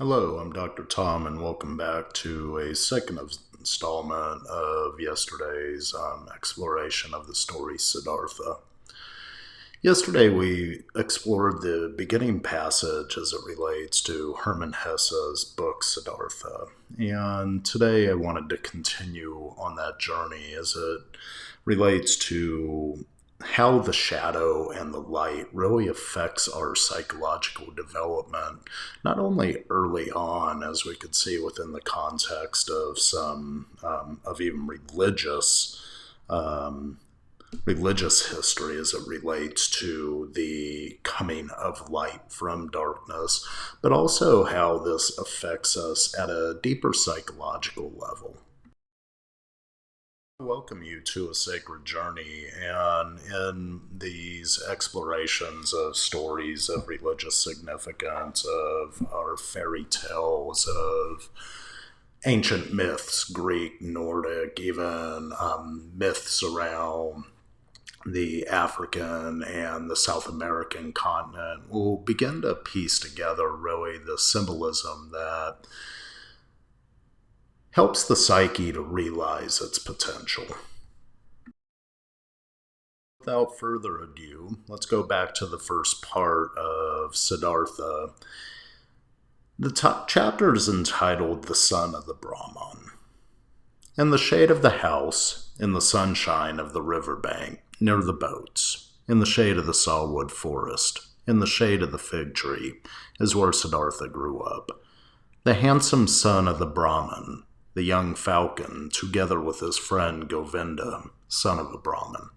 Hello, I'm Dr. Tom, and welcome back to a installment of yesterday's exploration of the story Siddhartha. Yesterday, we explored the beginning passage as it relates to Hermann Hesse's book Siddhartha, and today I wanted to continue on that journey as it relates to how the shadow and the light really affects our psychological development, not only early on, as we could see within the context of some of even um, religious history as it relates to the coming of light from darkness, but also how this affects us at a deeper psychological level. Welcome you to a sacred journey, and in these explorations of stories of religious significance, of our fairy tales, of ancient myths, Greek, Nordic, even myths around the African and the South American continent, we'll begin to piece together really the symbolism that helps the psyche to realize its potential. Without further ado, let's go back to the first part of Siddhartha. The top chapter is entitled The Son of the Brahman. In the shade of the house, in the sunshine of the river bank, near the boats, in the shade of the sawwood forest, in the shade of the fig tree, is where Siddhartha grew up. The handsome son of the Brahman, the young falcon, together with his friend Govinda, son of a Brahmin.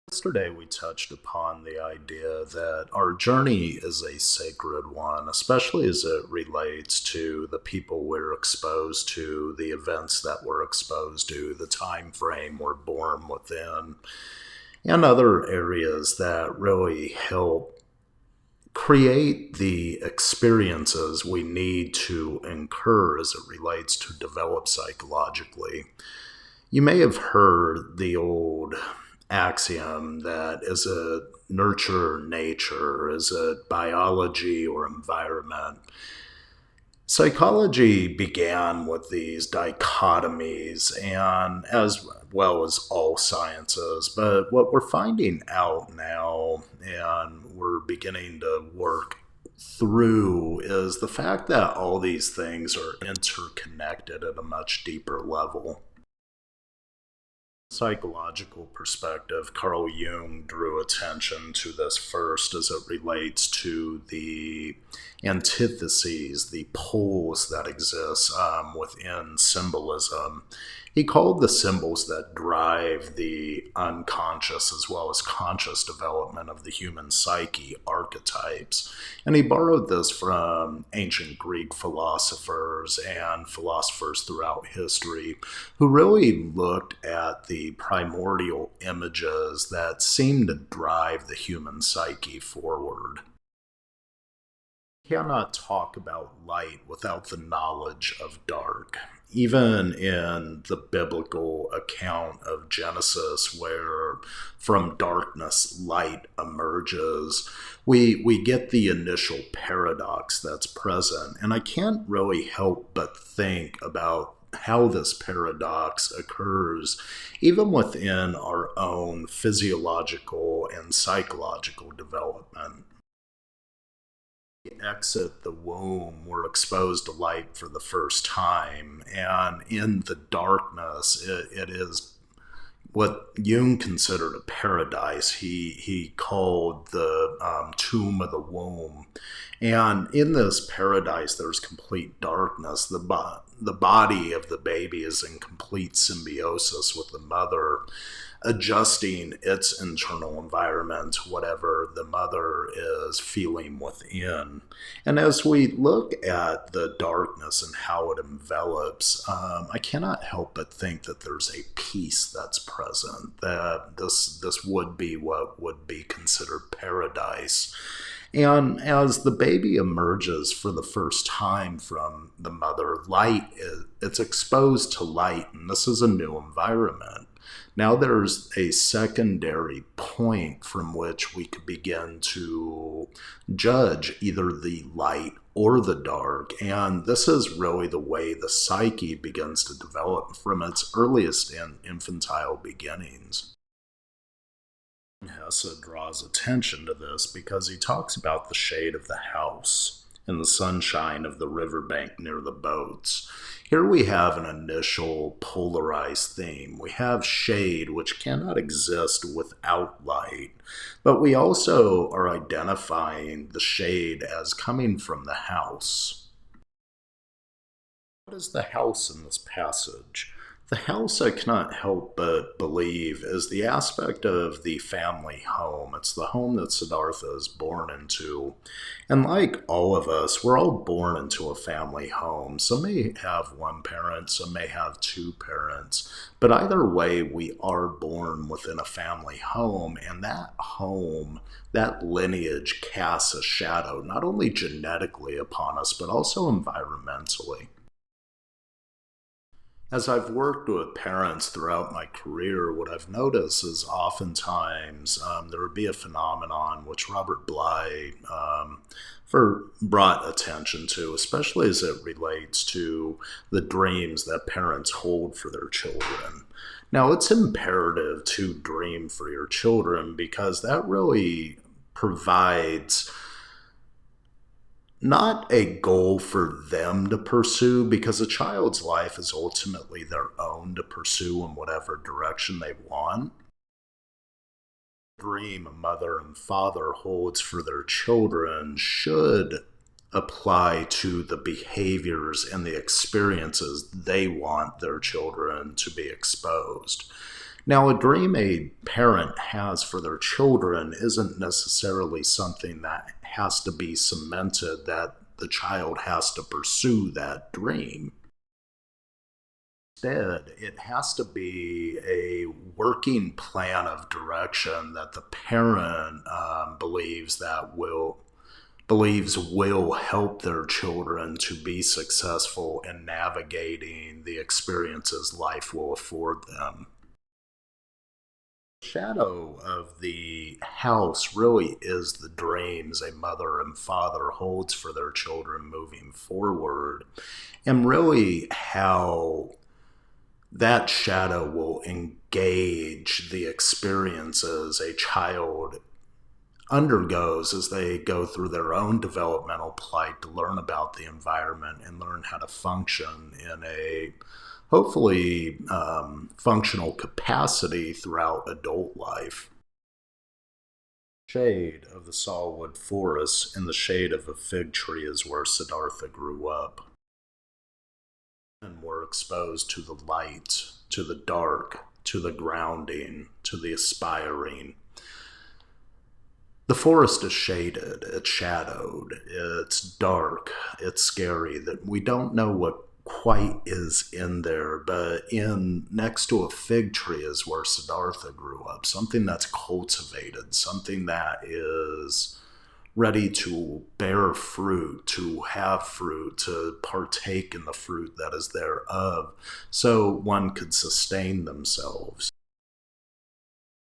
Yesterday, we touched upon the idea that our journey is a sacred one, especially as it relates to the people we're exposed to, the events that we're exposed to, the time frame we're born within, and other areas that really help create the experiences we need to incur as it relates to develop psychologically. You may have heard the old axiom that is it nurture nature, is it biology or environment? Psychology began with these dichotomies, and as well as all sciences. But what we're finding out now, and we're beginning to work through, is the fact that all these things are interconnected at a much deeper level. Psychological perspective, Carl Jung drew attention to this first as it relates to the antitheses, the poles that exist within symbolism. He called the symbols that drive the unconscious as well as conscious development of the human psyche archetypes. And he borrowed this from ancient Greek philosophers and philosophers throughout history who really looked at the primordial images that seem to drive the human psyche forward. Cannot talk about light without the knowledge of dark. Even in the biblical account of Genesis, where from darkness light emerges, we get the initial paradox that's present. And I can't really help but think about how this paradox occurs even within our own physiological and psychological development. Exit the womb, we're exposed to light for the first time, and in the darkness, it is what Jung considered a paradise. He called the tomb of the womb, and in this paradise, there's complete darkness. The body of the baby is in complete symbiosis with the mother, adjusting its internal environment to whatever the mother is feeling within. And as we look at the darkness and how it envelops, I cannot help but think that there's a peace that's present, that this would be what would be considered paradise. And as the baby emerges for the first time from the mother, it's exposed to light, and this is a new environment. Now there's a secondary point from which we could begin to judge either the light or the dark. And this is really the way the psyche begins to develop from its earliest and infantile beginnings. Hesse draws attention to this because he talks about the shade of the house and the sunshine of the riverbank near the boats. Here we have an initial polarized theme. We have shade, which cannot exist without light, but we also are identifying the shade as coming from the house. What is the house in this passage? The house, I cannot help but believe, is the aspect of the family home. It's the home that Siddhartha is born into. And like all of us, we're all born into a family home. Some may have one parent, some may have two parents. But either way, we are born within a family home. And that home, that lineage casts a shadow, not only genetically upon us, but also environmentally. As I've worked with parents throughout my career, what I've noticed is oftentimes there would be a phenomenon which Robert Bly brought attention to, especially as it relates to the dreams that parents hold for their children. Now, it's imperative to dream for your children because that really provides not a goal for them to pursue, because a child's life is ultimately their own to pursue in whatever direction they want. The dream a mother and father holds for their children should apply to the behaviors and the experiences they want their children to be exposed. Now, a dream a parent has for their children isn't necessarily something that has to be cemented, that the child has to pursue that dream. Instead, it has to be a working plan of direction that the parent believes will help their children to be successful in navigating the experiences life will afford them. Shadow of the house really is the dreams a mother and father holds for their children moving forward, and really how that shadow will engage the experiences a child undergoes as they go through their own developmental plight to learn about the environment and learn how to function in a hopefully functional capacity throughout adult life. Shade of the sawwood forest in the shade of a fig tree is where Siddhartha grew up, and were exposed to the light, to the dark, to the grounding, to the aspiring. The forest is shaded, it's shadowed, it's dark, it's scary, that we don't know what quite is in there, but in next to a fig tree is where Siddhartha grew up, something that's cultivated, something that is ready to bear fruit, to have fruit, to partake in the fruit that is thereof, so one could sustain themselves.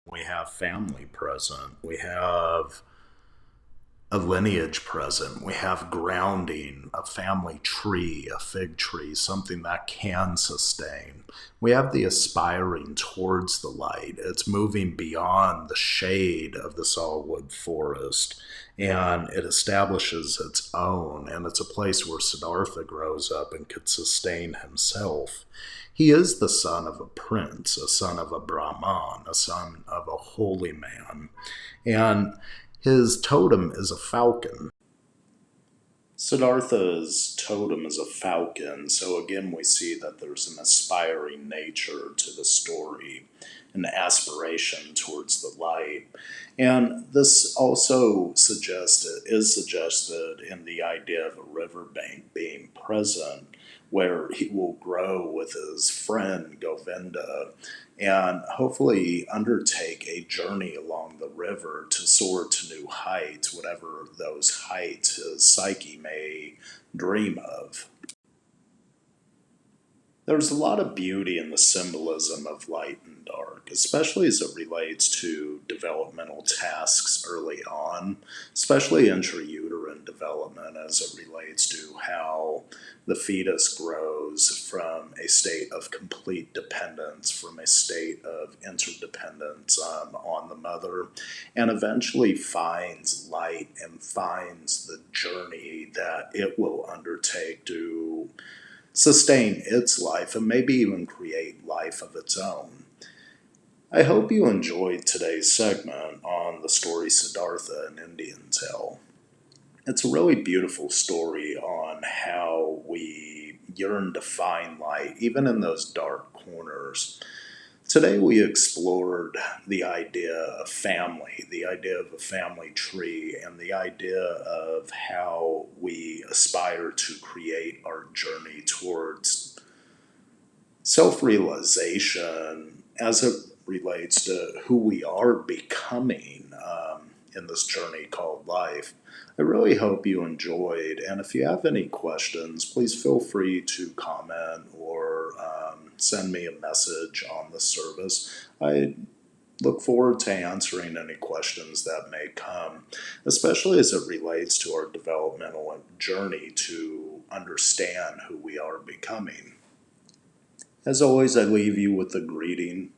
We have family present. We have a lineage present. We have grounding, a family tree, a fig tree, something that can sustain. We have the aspiring towards the light. It's moving beyond the shade of the sawwood forest, and it establishes its own, and it's a place where Siddhartha grows up and could sustain himself. He is the son of a prince, a son of a Brahman, a son of a holy man, and his totem is a falcon. Siddhartha's totem is a falcon, so again we see that there's an aspiring nature to the story, an aspiration towards the light. And this also is suggested in the idea of a riverbank being present, where he will grow with his friend Govinda and hopefully undertake a journey along the river to soar to new heights, whatever those heights his psyche may dream of. There's a lot of beauty in the symbolism of light and dark, especially as it relates to developmental tasks early on, especially intrauterine development as it relates to how the fetus grows from a state of complete dependence, from a state of interdependence on the mother, and eventually finds light and finds the journey that it will undertake to sustain its life, and maybe even create life of its own. I hope you enjoyed today's segment on the story Siddhartha and Indian Tale. It's a really beautiful story on how we yearn to find light, even in those dark corners. Today, we explored the idea of family, the idea of a family tree, and the idea of how we aspire to create our journey towards self realization as it relates to who we are becoming in this journey called life. I really hope you enjoyed, and if you have any questions, please feel free to comment or send me a message on the service. I look forward to answering any questions that may come, especially as it relates to our developmental journey to understand who we are becoming. As always, I leave you with a greeting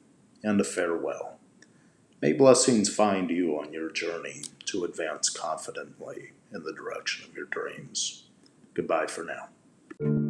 and a farewell. May blessings find you on your journey to advance confidently in the direction of your dreams. Goodbye for now.